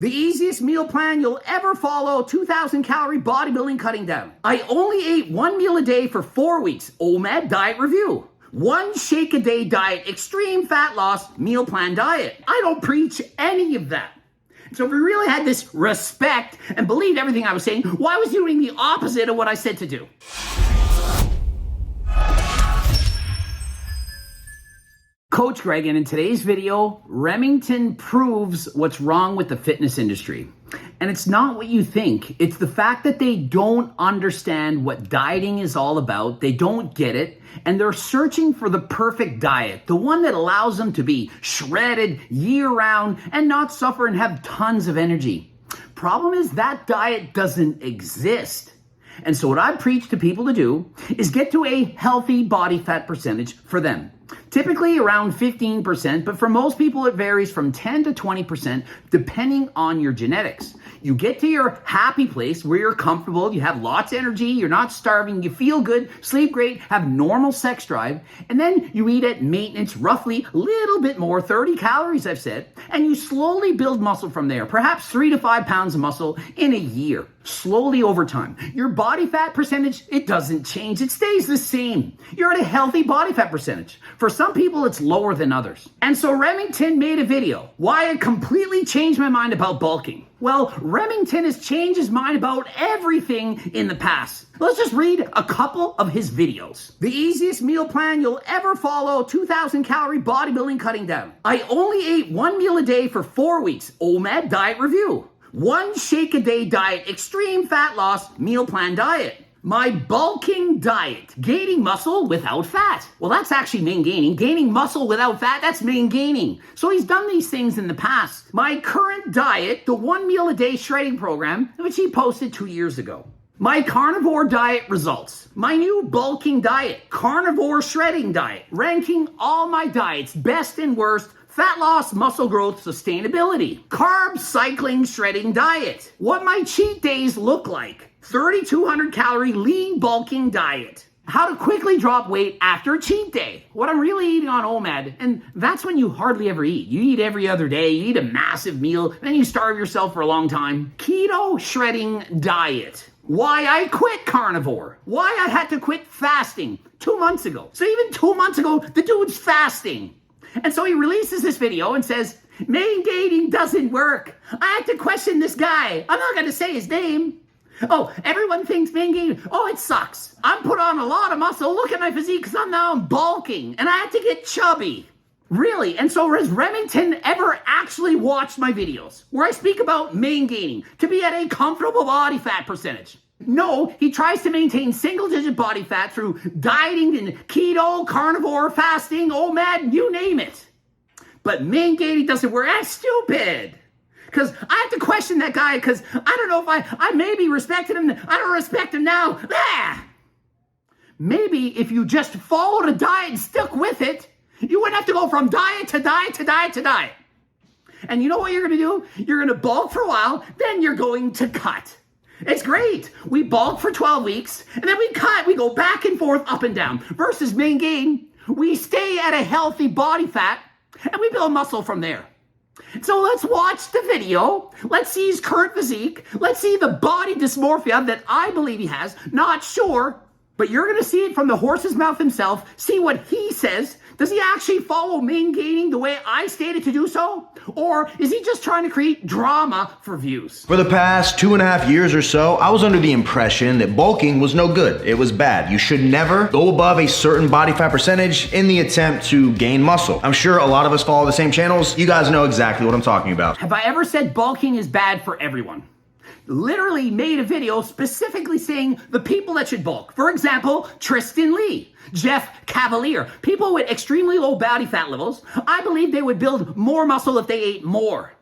The easiest meal plan you'll ever follow, 2,000 calorie bodybuilding cutting down. I only ate one meal a day for 4 weeks. OMAD diet review. One shake a day diet, extreme fat loss, meal plan diet. I don't preach any of that. So if we really had this respect and believed everything I was saying, why was he doing the opposite of what I said to do? Coach Greg, and in today's video, Remington proves what's wrong with the fitness industry. And it's not what you think. It's the fact that they don't understand what dieting is all about. They don't get it. And they're searching for the perfect diet, the one that allows them to be shredded year round and not suffer and have tons of energy. Problem is that diet doesn't exist. And so what I preach to people to do is get to a healthy body fat percentage for them. Typically around 15%, but for most people it varies from 10 to 20% depending on your genetics. You get to your happy place where you're comfortable, you have lots of energy, you're not starving, you feel good, sleep great, have normal sex drive, and then you eat at maintenance roughly a little bit more, 30 calories I've said, and you slowly build muscle from there, perhaps 3 to 5 pounds of muscle in a year, slowly over time. Your body fat percentage, it doesn't change, it stays the same. You're at a healthy body fat percentage. For some people, it's lower than others. And so Remington made a video, why I completely changed my mind about bulking. Well, Remington has changed his mind about everything in the past. Let's just read a couple of his videos. The easiest meal plan you'll ever follow, 2,000 calorie bodybuilding cutting down. I only ate one meal a day for 4 weeks. OMAD diet review. One shake a day diet, extreme fat loss, meal plan diet. My bulking diet, gaining muscle without fat. Well, that's actually main gaining. Gaining muscle without fat, that's main gaining. So he's done these things in the past. My current diet, the 1 meal a day shredding program, which he posted 2 years ago. My carnivore diet results. My new bulking diet, carnivore shredding diet, ranking all my diets, best and worst, fat loss, muscle growth, sustainability, carb cycling shredding diet, what my cheat days look like, 3,200 calorie lean bulking diet, how to quickly drop weight after a cheat day, what I'm really eating on OMAD, and that's when you hardly ever eat. You eat every other day, you eat a massive meal, then you starve yourself for a long time. Keto shredding diet, why I quit carnivore, why I had to quit fasting 2 months ago. So even 2 months ago, the dude's fasting. And so he releases this video and says, main gaining doesn't work. I had to question this guy. I'm not going to say his name. Oh, everyone thinks main gaining. Oh, it sucks. I'm put on a lot of muscle. Look at my physique because I'm bulking and I had to get chubby. Really? And so has Remington ever actually watched my videos where I speak about main gaining to be at a comfortable body fat percentage? No, he tries to maintain single-digit body fat through dieting and keto, carnivore, fasting, OMAD, you name it. But main gaining doesn't work. That's stupid. Because I have to question that guy because I don't know if I maybe respected him. I don't respect him now. Ah! Maybe if you just followed a diet and stuck with it, you wouldn't have to go from diet to diet to diet to diet. And you know what you're going to do? You're going to bulk for a while, then you're going to cut. It's great. We bulk for 12 weeks, and then we cut. We go back and forth, up and down. Versus main gain, we stay at a healthy body fat, and we build muscle from there. So let's watch the video. Let's see his current physique. Let's see the body dysmorphia that I believe he has. Not sure, but you're going to see it from the horse's mouth himself. See what he says. Does he actually follow main gaining the way I stated to do so? Or is he just trying to create drama for views? For the past 2.5 years or so, I was under the impression that bulking was no good. It was bad. You should never go above a certain body fat percentage in the attempt to gain muscle. I'm sure a lot of us follow the same channels. You guys know exactly what I'm talking about. Have I ever said bulking is bad for everyone? Literally made a video specifically saying the people that should bulk. For example, Tristan Lee, Jeff Cavalier, people with extremely low body fat levels. I believe they would build more muscle if they ate more.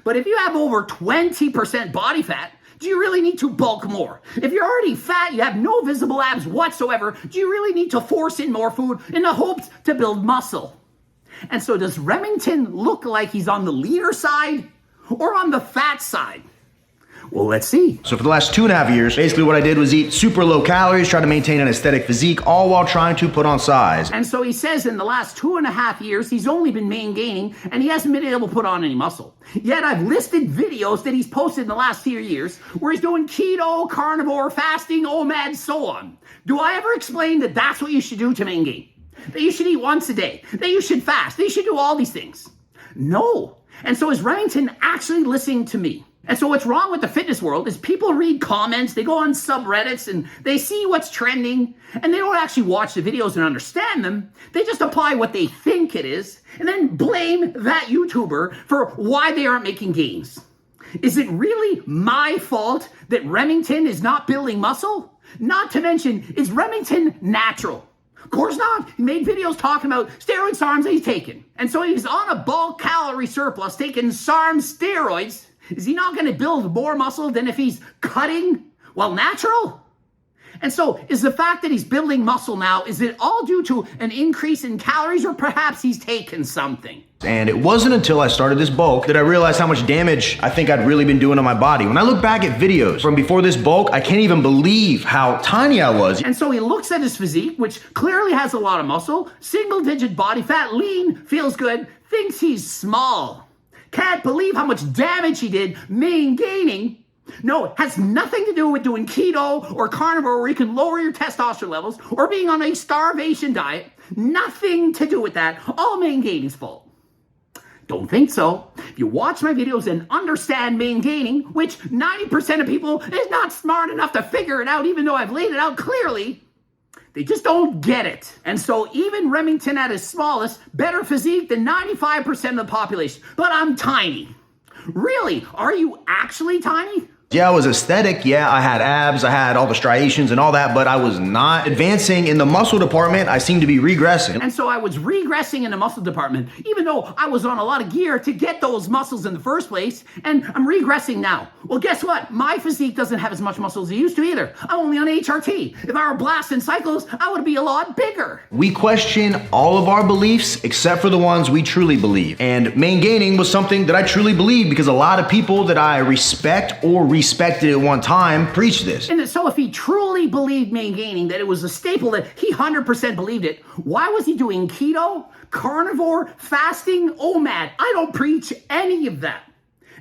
But if you have over 20% body fat, do you really need to bulk more? If you're already fat, you have no visible abs whatsoever, do you really need to force in more food in the hopes to build muscle? And so does Remington look like he's on the leaner side or on the fat side? Well, let's see. So for the last 2.5 years, basically what I did was eat super low calories, try to maintain an aesthetic physique, all while trying to put on size. And so he says in the last 2.5 years, he's only been maintaining and he hasn't been able to put on any muscle. Yet I've listed videos that he's posted in the last few years where he's doing keto, carnivore, fasting, OMAD, so on. Do I ever explain that that's what you should do to maintain? That you should eat once a day, that you should fast, that you should do all these things? No. And so is Remington actually listening to me? And so what's wrong with the fitness world is people read comments, they go on subreddits and they see what's trending and they don't actually watch the videos and understand them. They just apply what they think it is and then blame that YouTuber for why they aren't making gains. Is it really my fault that Remington is not building muscle? Not to mention, is Remington natural? Of course not. He made videos talking about steroid SARMs that he's taken. And so he's on a bulk calorie surplus taking SARM steroids. Is he not going to build more muscle than if he's cutting while natural? And so is the fact that he's building muscle now, is it all due to an increase in calories or perhaps he's taken something? And it wasn't until I started this bulk that I realized how much damage I think I'd really been doing on my body. When I look back at videos from before this bulk, I can't even believe how tiny I was. And so he looks at his physique, which clearly has a lot of muscle, single-digit body fat, lean, feels good, thinks he's small. Can't believe how much damage he did maintaining. No, it has nothing to do with doing keto or carnivore where you can lower your testosterone levels or being on a starvation diet. Nothing to do with that. All maingaining's fault. Don't think so. If you watch my videos and understand maintaining, which 90% of people is not smart enough to figure it out, even though I've laid it out clearly, they just don't get it. And so even Remington at his smallest, better physique than 95% of the population. But I'm tiny. Really? Are you actually tiny? Yeah, I was aesthetic. Yeah, I had abs, I had all the striations and all that, but I was not advancing in the muscle department. I seemed to be regressing. And so I was regressing in the muscle department, even though I was on a lot of gear to get those muscles in the first place, and I'm regressing now. Well, guess what? My physique doesn't have as much muscle as it used to either. I'm only on HRT. If I were blasting cycles, I would be a lot bigger. We question all of our beliefs except for the ones we truly believe. And maintaining was something that I truly believed because a lot of people that I respect or respected at one time preach this. And so if he truly believed maintaining, that it was a staple, that he 100% believed it, why was he doing keto, carnivore, fasting, OMAD? I don't preach any of that.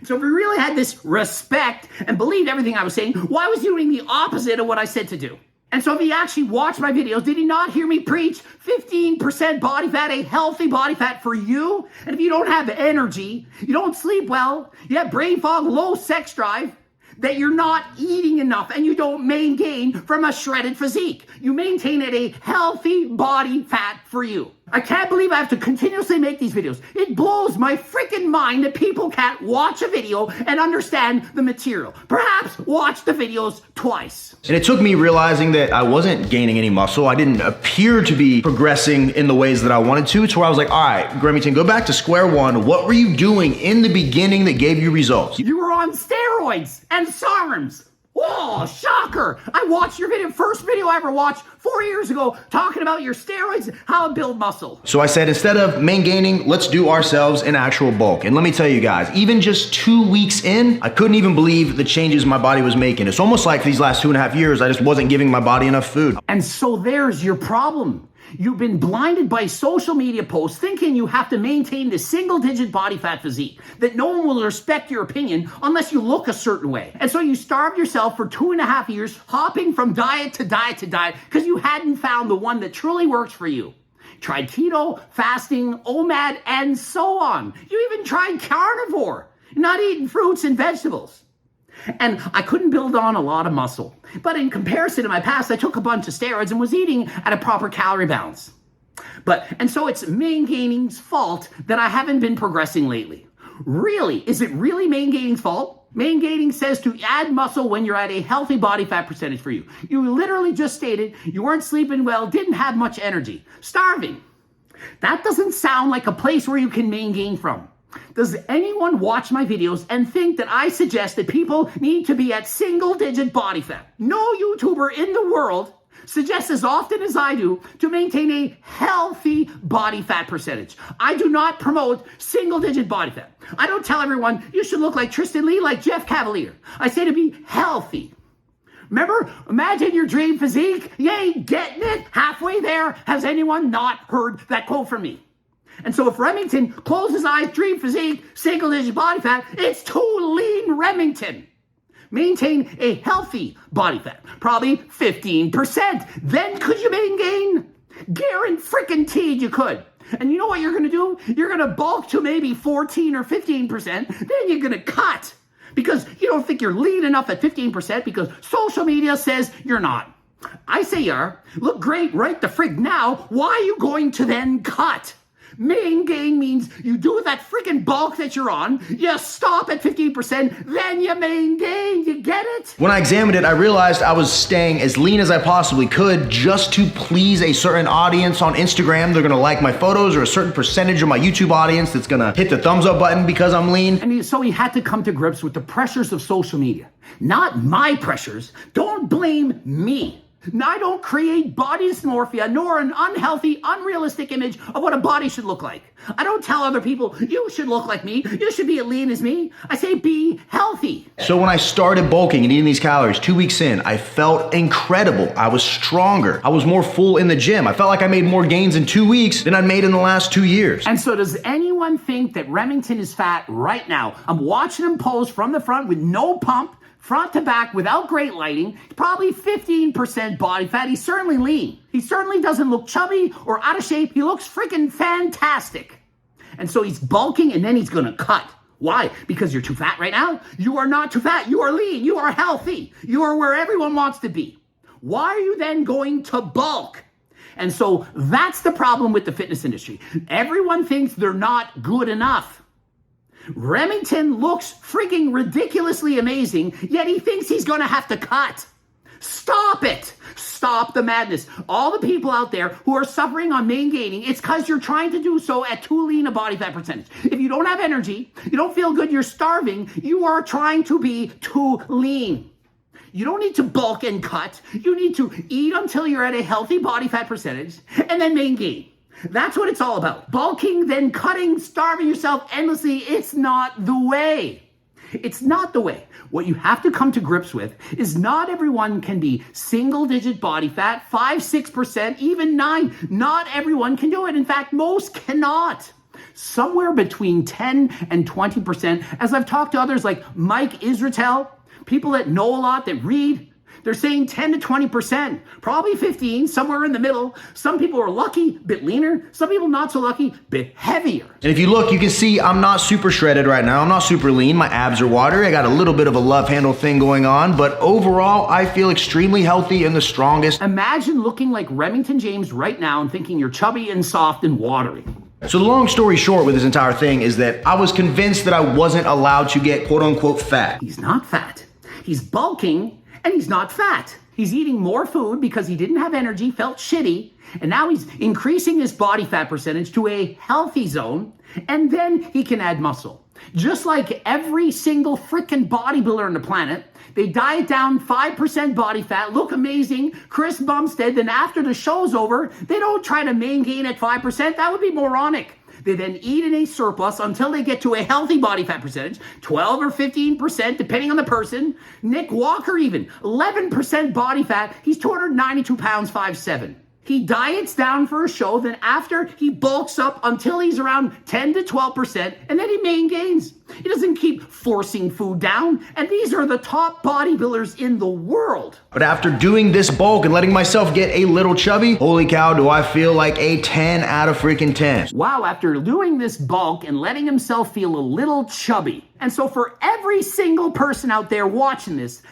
So if he really had this respect and believed everything I was saying, why was he doing the opposite of what I said to do? And so if he actually watched my videos, did he not hear me preach 15% body fat, a healthy body fat for you? And if you don't have energy, you don't sleep well, you have brain fog, low sex drive, that you're not eating enough and you don't maintain from a shredded physique. You maintain at a healthy body fat for you. I can't believe I have to continuously make these videos. It blows my freaking mind that people can't watch a video and understand the material. Perhaps watch the videos twice. And it took me realizing that I wasn't gaining any muscle. I didn't appear to be progressing in the ways that I wanted to. It's where I was like, all right, Remington, go back to square one. What were you doing in the beginning that gave you results? You were on steroids and SARMs. Whoa, shocker. I watched your video, first video I ever watched 4 years ago, talking about your steroids, how to build muscle. So I said, instead of maintaining, let's do ourselves an actual bulk. And let me tell you guys, even just 2 weeks in, I couldn't even believe the changes my body was making. It's almost like these last 2.5 years, I just wasn't giving my body enough food. And so there's your problem. You've been blinded by social media posts thinking you have to maintain this single-digit body fat physique, that no one will respect your opinion unless you look a certain way. And so you starved yourself for 2.5 years, hopping from diet to diet to diet, because you hadn't found the one that truly works for you. Tried keto, fasting, OMAD, and so on. You even tried carnivore, not eating fruits and vegetables. And I couldn't build on a lot of muscle. But in comparison to my past, I took a bunch of steroids and was eating at a proper calorie balance. And so it's maingaining's fault that I haven't been progressing lately. Really? Is it really maingaining's fault? Maingaining says to add muscle when you're at a healthy body fat percentage for you. You literally just stated you weren't sleeping well, didn't have much energy, starving. That doesn't sound like a place where you can maingain from. Does anyone watch my videos and think that I suggest that people need to be at single-digit body fat? No YouTuber in the world suggest as often as I do to maintain a healthy body fat percentage. I do not promote single-digit body fat. I don't tell everyone you should look like Tristan Lee, like Jeff Cavalier. I say to be healthy. Remember, imagine your dream physique. You ain't getting it. Halfway there. Has anyone not heard that quote from me? And so if Remington closes his eyes, dream physique, single-digit body fat, it's too lean Remington. Maintain a healthy body fat, probably 15%. Then could you maintain? Guaranteed you could. And you know what you're going to do? You're going to bulk to maybe 14 or 15%. Then you're going to cut because you don't think you're lean enough at 15% because social media says you're not. I say you are. Look great right the frig now. Why are you going to then cut? Main gain means you do that freaking bulk that you're on, you stop at 15%, then you main gain. You get it? When I examined it, I realized I was staying as lean as I possibly could just to please a certain audience on Instagram. They're gonna like my photos, or a certain percentage of my YouTube audience that's gonna hit the thumbs up button because I'm lean. And so he had to come to grips with the pressures of social media. Not my pressures. Don't blame me. I don't create body dysmorphia nor an unhealthy, unrealistic image of what a body should look like. I don't tell other people, you should look like me, you should be as lean as me. I say be healthy. So when I started bulking and eating these calories 2 weeks in, I felt incredible. I was stronger. I was more full in the gym. I felt like I made more gains in 2 weeks than I'd made in the last 2 years. And so does anyone think that Remington is fat right now? I'm watching him pose from the front with no pump, front to back, without great lighting, probably 15% body fat. He's certainly lean. He certainly doesn't look chubby or out of shape. He looks freaking fantastic. And so he's bulking and then he's gonna cut. Why? Because you're too fat right now? You are not too fat. You are lean. You are healthy. You are where everyone wants to be. Why are you then going to bulk? And so that's the problem with the fitness industry. Everyone thinks they're not good enough. Remington looks freaking ridiculously amazing, yet he thinks he's going to have to cut. Stop it. Stop the madness. All the people out there who are suffering on main gaining, it's because you're trying to do so at too lean a body fat percentage. If you don't have energy, you don't feel good, you're starving, you are trying to be too lean. You don't need to bulk and cut. You need to eat until you're at a healthy body fat percentage and then main gain. That's what it's all about. Bulking, then cutting, starving yourself endlessly. It's not the way. It's not the way. What you have to come to grips with is not everyone can be single-digit body fat, 5, 6%, even 9%. Not everyone can do it. In fact, most cannot. Somewhere between 10 and 20%. As I've talked to others like Mike Israetel, people that know a lot, that read, they're saying 10 to 20%, probably 15, somewhere in the middle. Some people are lucky, a bit leaner. Some people not so lucky, a bit heavier. And if you look, you can see I'm not super shredded right now. I'm not super lean. My abs are watery. I got a little bit of a love handle thing going on, but overall, I feel extremely healthy and the strongest. Imagine looking like Remington James right now and thinking you're chubby and soft and watery. So the long story short with this entire thing is that I was convinced that I wasn't allowed to get quote unquote fat. He's not fat. He's bulking. And he's not fat. He's eating more food because he didn't have energy, felt shitty, and now he's increasing his body fat percentage to a healthy zone, and then he can add muscle. Just like every single freaking bodybuilder on the planet, they diet down 5% body fat, look amazing, Chris Bumstead, then after the show's over, they don't try to main gain at 5%. That would be moronic. They then eat in a surplus until they get to a healthy body fat percentage, 12 or 15%, depending on the person. Nick Walker even, 11% body fat. He's 292 pounds, 5'7". He diets down for a show, then after he bulks up until he's around 10 to 12%, and then he main gains. He doesn't keep forcing food down, and these are the top bodybuilders in the world. But after doing this bulk and letting myself get a little chubby, holy cow, do I feel like a 10 out of freaking 10. Wow, after doing this bulk and letting himself feel a little chubby. And so for every single person out there watching this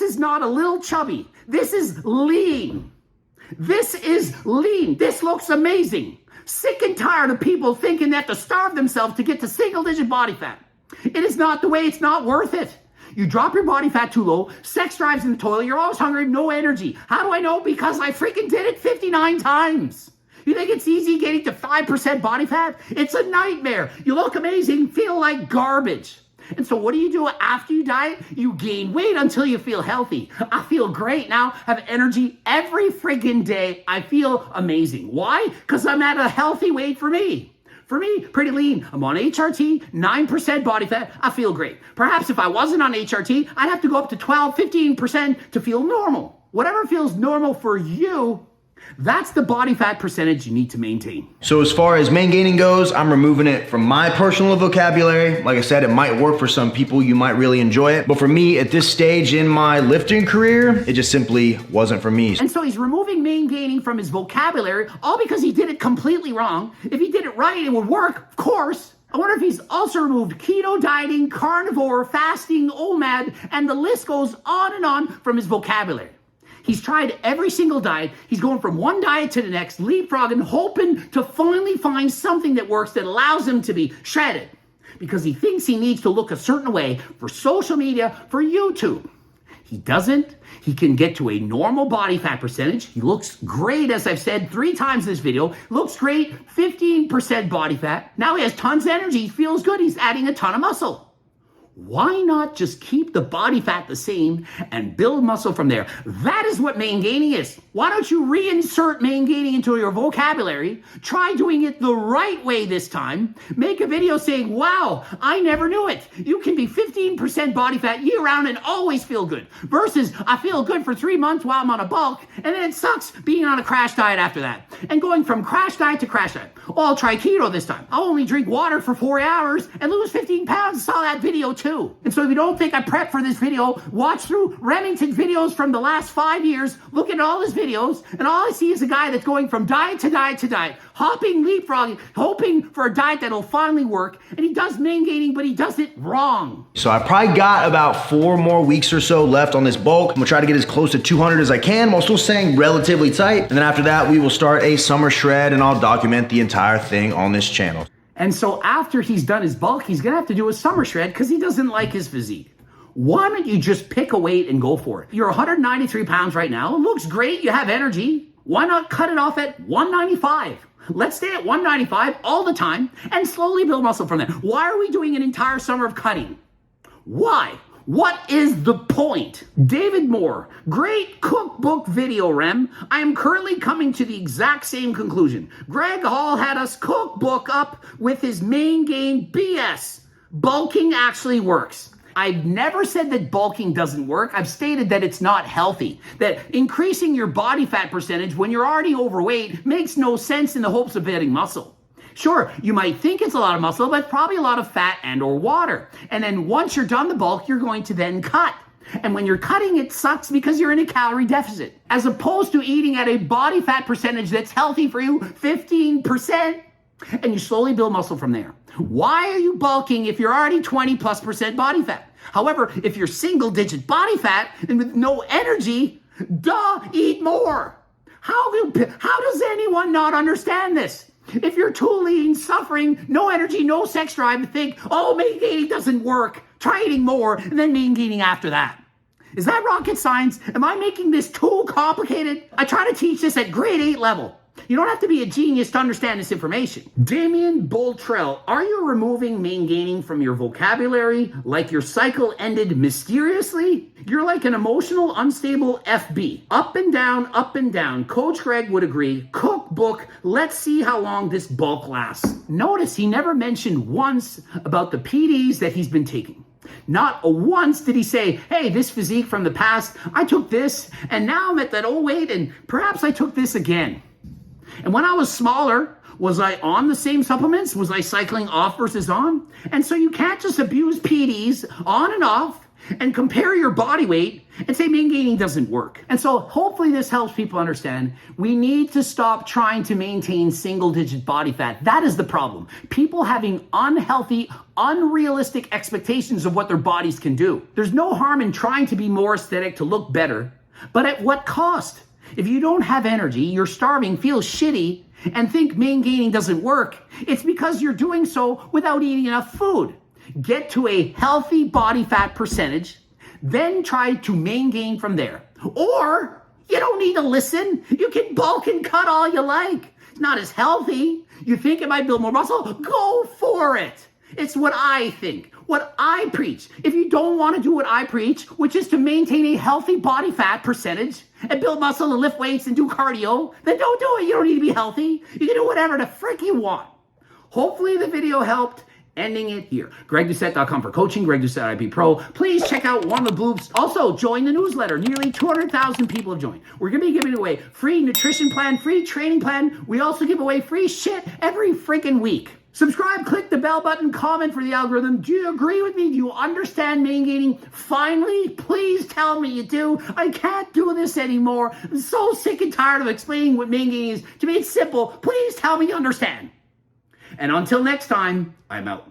is not a little chubby. This is lean. This is lean. This looks amazing. Sick and tired of people thinking they have to starve themselves to get to single-digit body fat. It is not the way. It's not worth it. You drop your body fat too low, sex drives in the toilet, you're always hungry, no energy. How do I know? Because I freaking did it 59 times. You think it's easy getting to 5% body fat? It's a nightmare. You look amazing, feel like garbage. And so what do after you diet? You gain weight until you feel healthy. I feel great now, have energy every friggin' day. I feel amazing. Why? Because I'm at a healthy weight for me. For me, pretty lean. I'm on HRT, 9% body fat. I feel great. Perhaps if I wasn't on HRT, I'd have to go up to 12, 15% to feel normal. Whatever feels normal for you, that's the body fat percentage you need to maintain. So as far as main gaining goes, I'm removing it from my personal vocabulary. Like I said, it might work for some people. You might really enjoy it. But for me, at this stage in my lifting career, it just simply wasn't for me. And so he's removing main gaining from his vocabulary, all because he did it completely wrong. If he did it right, it would work, of course. I wonder if he's also removed keto dieting, carnivore, fasting, OMAD, and the list goes on and on from his vocabulary. He's tried every single diet. He's going from one diet to the next, leapfrogging, hoping to finally find something that works that allows him to be shredded because he thinks he needs to look a certain way for social media, for YouTube. He doesn't. He can get to a normal body fat percentage. He looks great, as I've said 3 times in this video. Looks great, 15% body fat. Now he has tons of energy. He feels good. He's adding a ton of muscle. Why not just keep the body fat the same and build muscle from there? That is what main gaining is. Why don't you reinsert main gaining into your vocabulary? Try doing it the right way this time. Make a video saying, wow, I never knew it. You can be 15% body fat year round and always feel good. Versus, I feel good for 3 months while I'm on a bulk, and then it sucks being on a crash diet after that. And going from crash diet to crash diet. Oh, I'll try keto this time. I'll only drink water for 4 hours and lose 15 pounds. I saw that video too. And so if you don't think I prepped for this video, watch through Remington videos from the last 5 years, look at all his videos, and all I see is a guy that's going from diet to diet to diet, hopping, leapfrogging, hoping for a diet that'll finally work, and he does main gaining, but he does it wrong. So I probably got about 4 more weeks or so left on this bulk. I'm gonna try to get as close to 200 as I can while still staying relatively tight. And then after that, we will start a summer shred and I'll document the entire thing on this channel. And so after he's done his bulk, he's gonna have to do a summer shred because he doesn't like his physique. Why don't you just pick a weight and go for it? You're 193 pounds right now. It looks great. You have energy. Why not cut it off at 195? Let's stay at 195 all the time and slowly build muscle from there. Why are we doing an entire summer of cutting? Why? What is the point? David Moore, great cookbook video, Rem. I am currently coming to the exact same conclusion. Greg Hall had us cookbook up with his main gain BS. Bulking actually works. I've never said that bulking doesn't work. I've stated that it's not healthy, that increasing your body fat percentage when you're already overweight makes no sense in the hopes of building muscle. Sure, you might think it's a lot of muscle, but probably a lot of fat and or water. And then once you're done the bulk, you're going to then cut. And when you're cutting, it sucks because you're in a calorie deficit. As opposed to eating at a body fat percentage that's healthy for you, 15%, and you slowly build muscle from there. Why are you bulking if you're already 20+% body fat? However, if you're single digit body fat and with no energy, eat more. How does anyone not understand this? If you're too lean, suffering, no energy, no sex drive, think, oh, main gaining doesn't work. Try eating more and then main gaining after that. Is that rocket science? Am I making this too complicated? I try to teach this at grade 8 level. You don't have to be a genius to understand this information. Damien Boltrell, are you removing main gaining from your vocabulary like your cycle ended mysteriously? You're like an emotional, unstable FB. Up and down, up and down. Coach Greg would agree. Cookbook, let's see how long this bulk lasts. Notice he never mentioned once about the PDs that he's been taking. Not once did he say, hey, this physique from the past, I took this, and now I'm at that old weight, and perhaps I took this again. And when I was smaller, was I on the same supplements? Was I cycling off versus on? And so you can't just abuse PDs on and off and compare your body weight and say main gaining doesn't work. And so hopefully this helps people understand we need to stop trying to maintain single digit body fat. That is the problem. People having unhealthy, unrealistic expectations of what their bodies can do. There's no harm in trying to be more aesthetic to look better, but at what cost? If you don't have energy, you're starving, feel shitty, and think main gaining doesn't work, it's because you're doing so without eating enough food. Get to a healthy body fat percentage, then try to main gain from there. Or you don't need to listen. You can bulk and cut all you like. It's not as healthy. You think it might build more muscle? Go for it. It's what I think, what I preach. If you don't want to do what I preach, which is to maintain a healthy body fat percentage and build muscle and lift weights and do cardio, then don't do it. You don't need to be healthy. You can do whatever the frick you want. Hopefully the video helped. Ending it here. GregDoucette.com for coaching. Greg Doucette IP Pro. Please check out one of the bloops. Also, join the newsletter. Nearly 200,000 people have joined. We're going to be giving away free nutrition plan, free training plan. We also give away free shit every freaking week. Subscribe, click the bell button, comment for the algorithm. Do you agree with me? Do you understand main gaining? Finally, please tell me you do. I can't do this anymore. I'm so sick and tired of explaining what main gaining is. To me, it's simple. Please tell me you understand. And until next time, I'm out.